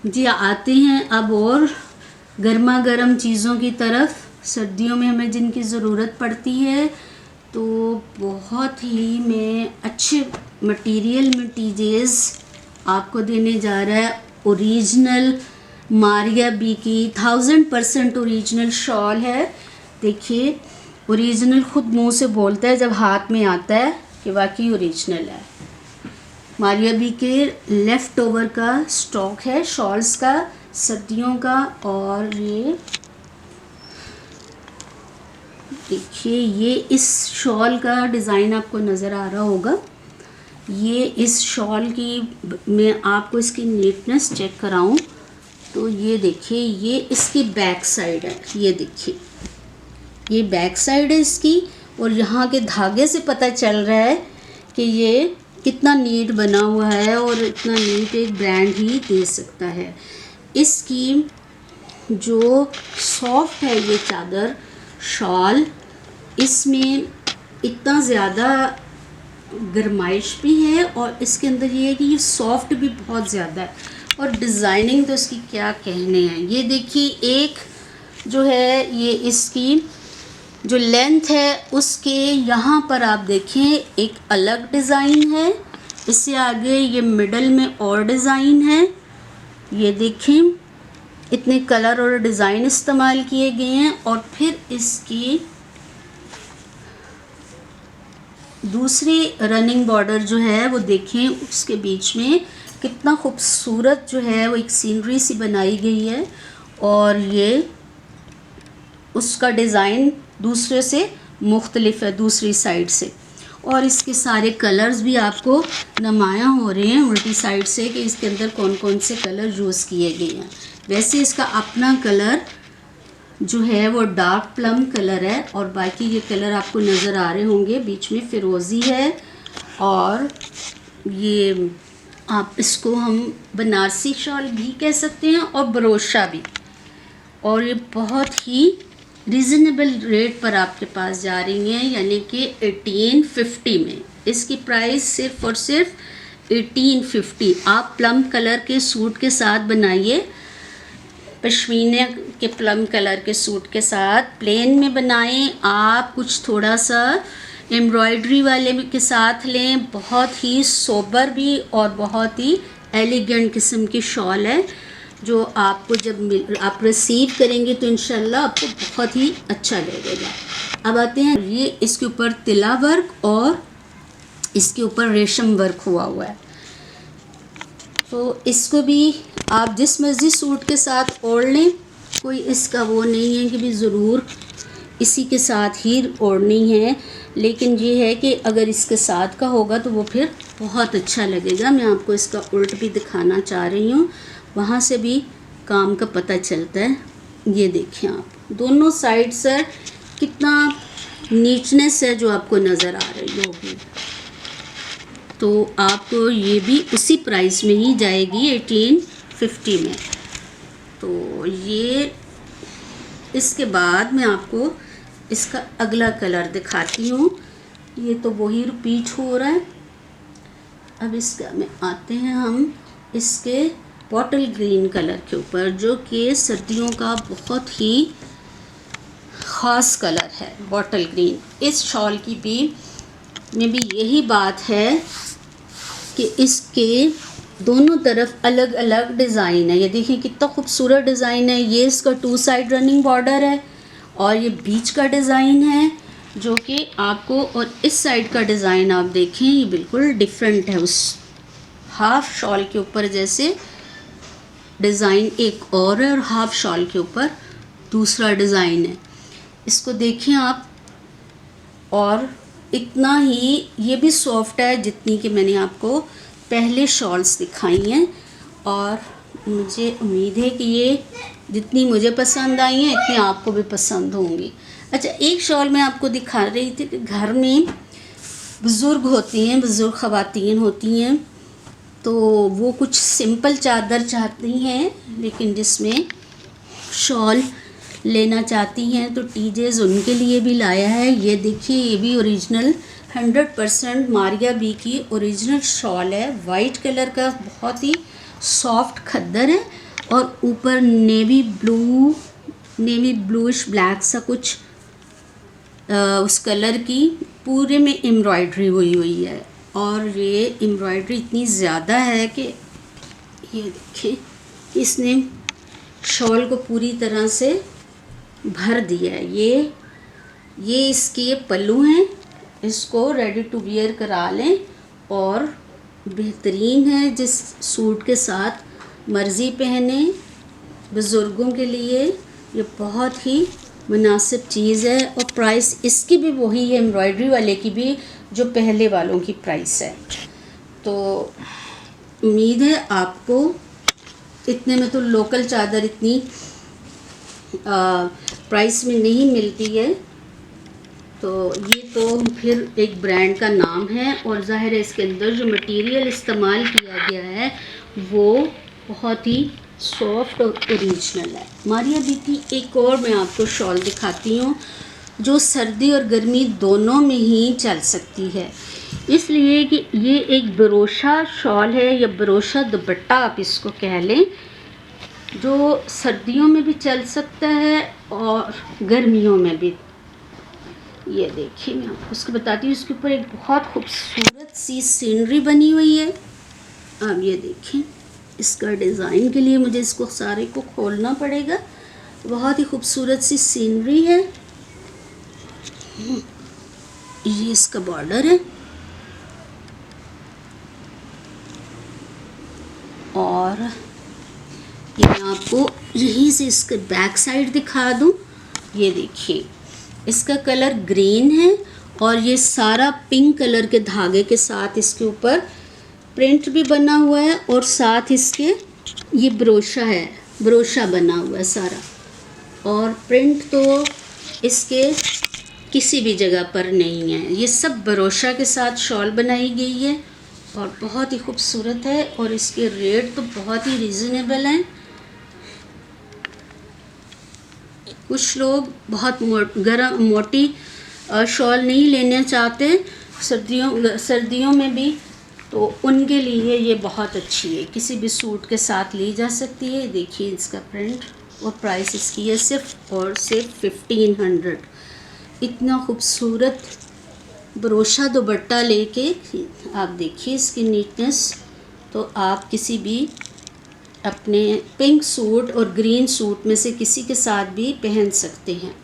जी आते हैं अब और गर्मा गर्म चीज़ों की तरफ। सर्दियों में हमें जिनकी ज़रूरत पड़ती है, तो बहुत ही मैं अच्छे मटेरियल में टीजेस आपको देने जा रहा है। ओरिजिनल मारिया बी की 1000% ओरिजिनल शॉल है। देखिए, ओरिजिनल खुद मुंह से बोलता है जब हाथ में आता है कि वाकई ओरिजिनल है। मारिया बी के लेफ़्ट ओवर का स्टॉक है शॉल्स का, सर्दियों का। और ये देखिए, ये इस शॉल का डिज़ाइन आपको नज़र आ रहा होगा। ये इस शॉल की मैं आपको इसकी नीटनेस चेक कराऊं तो ये देखिए, ये इसकी बैक साइड है। ये देखिए, ये बैक साइड है इसकी, और यहाँ के धागे से पता चल रहा है कि ये कितना नीट बना हुआ है, और इतना नीट एक ब्रांड ही दे सकता है। इसकी जो सॉफ्ट है ये चादर शॉल, इसमें इतना ज़्यादा गरमाइश भी है, और इसके अंदर ये है कि ये सॉफ्ट भी बहुत ज़्यादा है, और डिज़ाइनिंग तो इसकी क्या कहने हैं। ये देखिए, एक जो है ये इसकी जो लेंथ है उसके यहाँ पर आप देखें एक अलग डिज़ाइन है, इससे आगे ये मिडल में और डिज़ाइन है। ये देखें, इतने कलर और डिज़ाइन इस्तेमाल किए गए हैं। और फिर इसकी दूसरी रनिंग बॉर्डर जो है वो देखें, उसके बीच में कितना खूबसूरत जो है वो एक सीनरी सी बनाई गई है, और ये उसका डिज़ाइन दूसरे से मुख्तलिफ है दूसरी साइड से। और इसके सारे कलर्स भी आपको नुमायाँ हो रहे हैं उल्टी साइड से कि इसके अंदर कौन कौन से कलर यूज़ किए गए हैं। वैसे इसका अपना कलर जो है वो डार्क प्लम कलर है, और बाकी ये कलर आपको नज़र आ रहे होंगे। बीच में फिरोज़ी है, और ये आप इसको हम बनारसी शॉल भी कह सकते हैं और बरोशा भी। और ये बहुत ही रीज़नेबल रेट पर आपके पास जा रही हैं, यानी कि 1850 में। इसकी प्राइस सिर्फ़ और सिर्फ 1850। आप प्लम कलर के सूट के साथ बनाइए, पश्मीना के प्लम कलर के सूट के साथ प्लेन में बनाएं। आप कुछ थोड़ा सा एम्ब्रॉयडरी वाले के साथ लें। बहुत ही सोबर भी और बहुत ही एलिगेंट किस्म की शॉल है, जो आपको जब आप रिसीव करेंगे तो इंशाल्लाह आपको बहुत ही अच्छा लगेगा। अब आते हैं, ये इसके ऊपर तिला वर्क और इसके ऊपर रेशम वर्क हुआ हुआ है। तो इसको भी आप जिस मर्ज़ी सूट के साथ ओढ़ लें, कोई इसका वो नहीं है कि भी ज़रूर इसी के साथ ही ओढ़नी है। लेकिन ये है कि अगर इसके साथ का होगा तो वो फिर बहुत अच्छा लगेगा। मैं आपको इसका उल्ट भी दिखाना चाह रही हूँ, वहाँ से भी काम का पता चलता है। ये देखिए, आप दोनों साइड से कितना नीचनेस है जो आपको नज़र आ रही होगी। तो आपको ये भी उसी प्राइस में ही जाएगी 1850 में। तो ये इसके बाद मैं आपको इसका अगला कलर दिखाती हूँ। ये तो वही रिपीट हो रहा है। अब इसका में आते हैं हम इसके बॉटल ग्रीन कलर के ऊपर, जो कि सर्दियों का बहुत ही ख़ास कलर है, बॉटल ग्रीन। इस शॉल की भी में भी यही बात है कि इसके दोनों तरफ अलग अलग डिज़ाइन है। ये देखिए कितना खूबसूरत डिज़ाइन है। ये इसका 2 साइड रनिंग बॉर्डर है, और ये बीच का डिज़ाइन है जो कि आपको, और इस साइड का डिज़ाइन आप देखें ये बिल्कुल डिफरेंट है। उस हाफ शॉल के ऊपर जैसे डिज़ाइन एक और है, और हाफ शॉल के ऊपर दूसरा डिज़ाइन है। इसको देखें आप, और इतना ही ये भी सॉफ्ट है जितनी कि मैंने आपको पहले शॉल्स दिखाई हैं। और मुझे उम्मीद है कि ये जितनी मुझे पसंद आई हैं इतनी आपको भी पसंद होंगी। अच्छा, एक शॉल मैं आपको दिखा रही थी कि घर में बुज़ुर्ग होती हैं, बुज़ुर्ग ख़वातीन होती हैं, तो वो कुछ सिंपल चादर चाहती हैं, लेकिन जिसमें शॉल लेना चाहती हैं, तो टीजेस उनके लिए भी लाया है। ये देखिए, ये भी ओरिजिनल 100% मारिया बी की ओरिजिनल शॉल है। वाइट कलर का बहुत ही सॉफ्ट खद्दर है, और ऊपर नेवी ब्लूइश ब्लैक सा कुछ उस कलर की पूरे में एम्ब्रॉयडरी हुई है। और ये एम्ब्रॉयडरी इतनी ज़्यादा है कि ये देखें, इसने शॉल को पूरी तरह से भर दिया है। ये इसके ये पल्लू हैं, इसको रेडी टू वियर करा लें और बेहतरीन है। जिस सूट के साथ मर्ज़ी पहने, बुज़ुर्गों के लिए ये बहुत ही मुनासिब चीज़ है। और प्राइस इसकी भी वही है, एम्ब्रॉयडरी वाले की भी, जो पहले वालों की प्राइस है। तो उम्मीद है आपको इतने में तो लोकल चादर इतनी प्राइस में नहीं मिलती है। तो ये तो फिर एक ब्रांड का नाम है और ज़ाहिर है इसके अंदर जो मटेरियल इस्तेमाल किया गया है वो बहुत ही सॉफ्ट और ओरिजिनल है। मारिया बीती एक और मैं आपको शॉल दिखाती हूँ जो सर्दी और गर्मी दोनों में ही चल सकती है, इसलिए कि ये एक बरोशा शॉल है या बरोशा दुपट्टा आप इसको कह लें, जो सर्दियों में भी चल सकता है और गर्मियों में भी। ये देखिए मैं आपको उसको बताती हूँ, इसके ऊपर एक बहुत खूबसूरत सी सीनरी बनी हुई है। अब ये देखें, इसका डिज़ाइन के लिए मुझे इसको सारे को खोलना पड़ेगा। बहुत ही खूबसूरत सी सीनरी है। ये इसका बॉर्डर है और ये मैं आपको यहीं से इसके बैक साइड दिखा दूँ। ये देखिए, इसका कलर ग्रीन है और ये सारा पिंक कलर के धागे के साथ इसके ऊपर प्रिंट भी बना हुआ है और साथ इसके ये ब्रोशा बना हुआ है सारा। और प्रिंट तो इसके किसी भी जगह पर नहीं है, ये सब ब्रोशा के साथ शॉल बनाई गई है और बहुत ही खूबसूरत है। और इसके रेट तो बहुत ही रीज़नेबल हैं। कुछ लोग बहुत मोटी शॉल नहीं लेना चाहते सर्दियों में भी, तो उनके लिए ये बहुत अच्छी है, किसी भी सूट के साथ ली जा सकती है। देखिए इसका प्रिंट और प्राइस इसकी है सिर्फ 1500। इतना खूबसूरत ब्रोशा दुपट्टा लेके आप देखिए इसकी नीटनेस, तो आप किसी भी अपने पिंक सूट और ग्रीन सूट में से किसी के साथ भी पहन सकते हैं।